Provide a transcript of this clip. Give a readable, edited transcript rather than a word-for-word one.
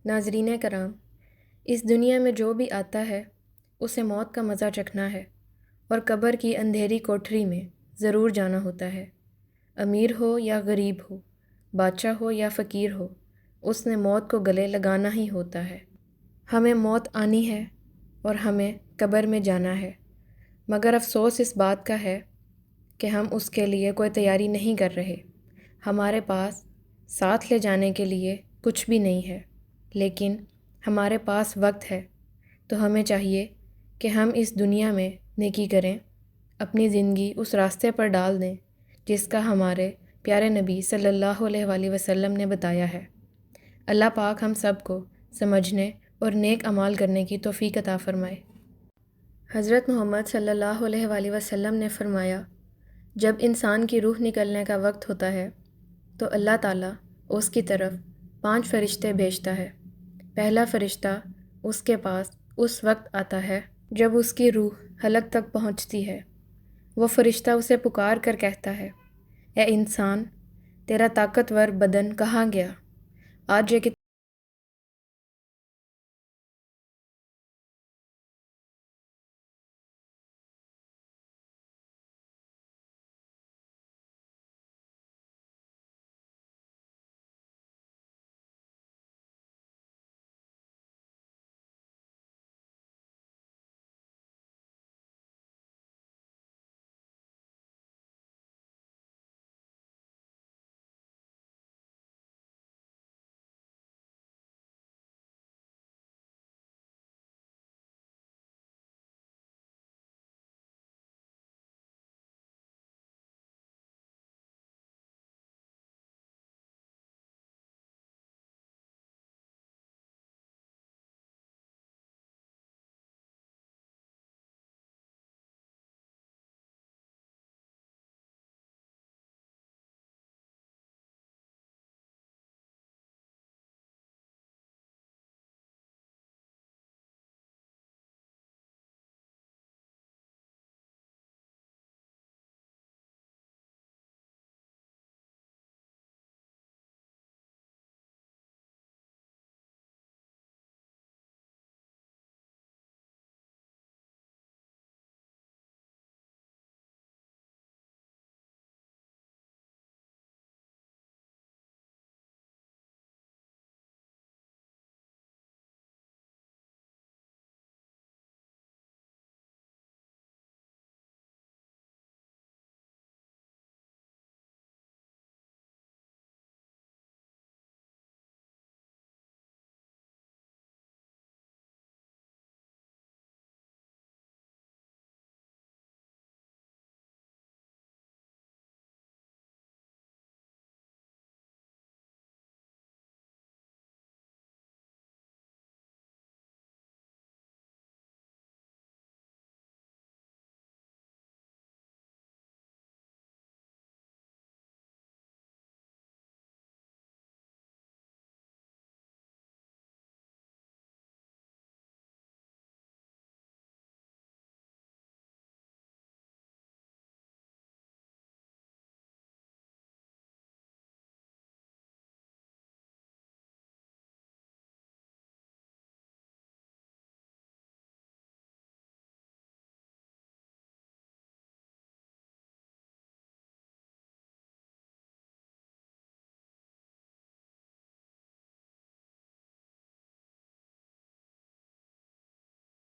नाज़रीन कराम, इस दुनिया में जो भी आता है उसे मौत का मज़ा चखना है और कब्र की अंधेरी कोठरी में ज़रूर जाना होता है। अमीर हो या गरीब हो, बादशाह हो या फ़कीर हो, उसने मौत को गले लगाना ही होता है। हमें मौत आनी है और हमें कब्र में जाना है, मगर अफ़सोस इस बात का है कि हम उसके लिए कोई तैयारी नहीं कर रहे। हमारे पास साथ ले जाने के लिए कुछ भी नहीं है, लेकिन हमारे पास वक्त है, तो हमें चाहिए कि हम इस दुनिया में नेकी करें, अपनी ज़िंदगी उस रास्ते पर डाल दें जिसका हमारे प्यारे नबी सल्लल्लाहु अलैहि वसल्लम ने बताया है। अल्लाह पाक हम सब को समझने और नेक अमाल करने की तौफ़ीक अता फ़रमाए। हज़रत मोहम्मद सल्लल्लाहु अलैहि वसल्लम ने फ़रमाया, जब इंसान की रूह निकलने का वक्त होता है तो अल्लाह ताला उसकी तरफ 5 फरिश्ते भेजता है। पहला फरिश्ता उसके पास उस वक्त आता है जब उसकी रूह हलक तक पहुंचती है। वो फरिश्ता उसे पुकार कर कहता है, ए इंसान, तेरा ताकतवर बदन कहाँ गया? आज ये